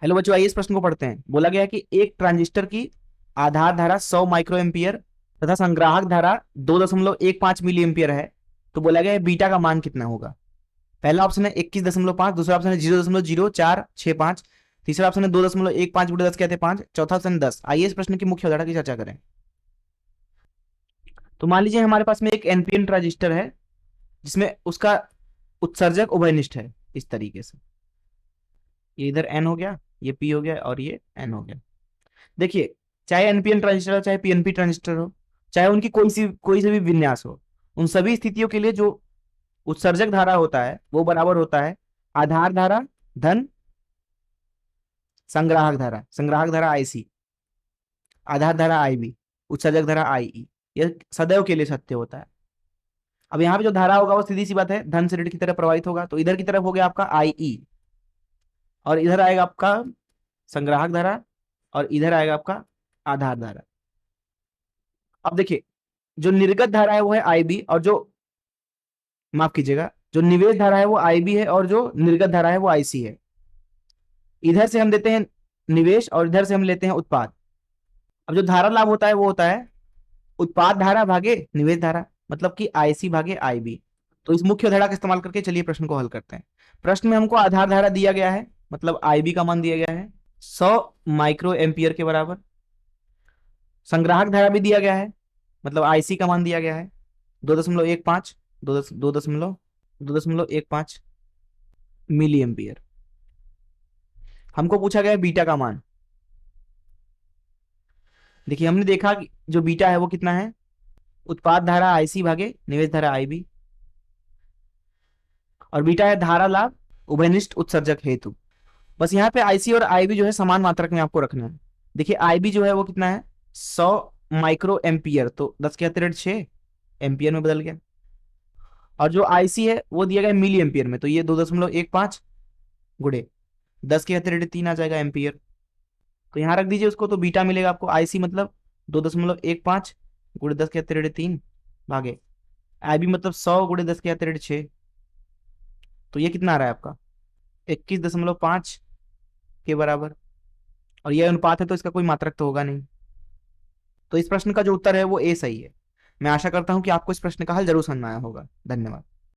Hello बच्चों, आइए इस प्रश्न को पढ़ते हैं। बोला गया है कि एक ट्रांजिस्टर की आधार धारा 100 माइक्रो एम्पियर तथा संग्राहक धारा 2.15 मिली एम्पियर है। तो बोला गया है बीटा का मान कितना होगा। पहला ऑप्शन है 21.5, दूसरा ऑप्शन है 0.0465, तीसरा ऑप्शन है 2.15 गुणे 10 कहते 5, चौथा ऑप्शन 10। आइए इस प्रश्न की मुख्य अवधारणा की चर्चा करें। तो मान लीजिए हमारे पास में एक एनपीएन ट्रांजिस्टर है जिसमें उसका उत्सर्जक उभयनिष्ठ है इस तरीके से। ये इधर एन हो गया, ये पी हो गया और ये एन हो गया। देखिए, चाहे एनपीएन ट्रांजिस्टर हो चाहे पीएनपी ट्रांजिस्टर हो, चाहे उनकी कोई से भी विन्यास हो, उन सभी स्थितियों के लिए जो उत्सर्जक धारा होता है वो बराबर होता है आधार धारा धन संग्राहक धारा आईसी, आधार धारा आईबी, उत्सर्जक धारा आईई। यह सदैव के लिए सत्य होता है। अब यहाँ पे जो धारा होगा वो सीधी सी बात है धन से ऋण की तरफ प्रवाहित होगा, तो इधर की तरफ हो गया आपका आईई और इधर आएगा आपका संग्राहक धारा और इधर आएगा आपका आधार धारा। अब देखिए, जो निर्गत धारा है वो है आईबी और जो माफ कीजिएगा, जो निवेश धारा है वो आईबी है और जो निर्गत धारा है वो आईसी है। इधर से हम देते हैं निवेश और इधर से हम लेते हैं उत्पाद। अब जो धारा लाभ होता है वो होता है उत्पाद धारा भागे निवेश धारा, मतलब कि आईसी भागे आईबी। तो इस मुख्य धारा का इस्तेमाल करके चलिए प्रश्न को हल करते हैं। प्रश्न में हमको आधार धारा दिया गया है, मतलब आईबी का मान दिया गया है 100 माइक्रो एम्पियर के बराबर। संग्राहक धारा भी दिया गया है, मतलब आईसी का मान दिया गया है 2.15 2.15 मिली एम्पियर। हमको पूछा गया है बीटा का मान। देखिए, हमने देखा कि जो बीटा है वो कितना है उत्पाद धारा आईसी भागे निवेश धारा आईबी, और बीटा है धारा लाभ उभयनिष्ठ उत्सर्जक हेतु। बस यहाँ पे आईसी और आईबी जो है समान मात्रक में आपको रखना है। देखिए, आईबी जो है वो कितना है 100 माइक्रो एम्पियर, तो 10 के अतिरिक्त 6 एम्पियर में बदल गया। और जो आईसी है वो दिया गया मिली एम्पियर में, तो ये 2.15 गुणे 10 के अतिरिक्त 3 आ जाएगा एम्पियर। तो यहां रख दीजिए उसको, तो बीटा मिलेगा आपको आईसी मतलब 2.15 गुणे 10 के अतिरिक्त 3 भागे आईबी मतलब 100 गुणे 10 के अतिरिक्त 6। तो ये कितना आ रहा है आपका 21.5 के बराबर। और यह अनुपात है तो इसका कोई मात्रक तो होगा नहीं। तो इस प्रश्न का जो उत्तर है वो ए सही है। मैं आशा करता हूं कि आपको इस प्रश्न का हल जरूर समझ में आया होगा। धन्यवाद।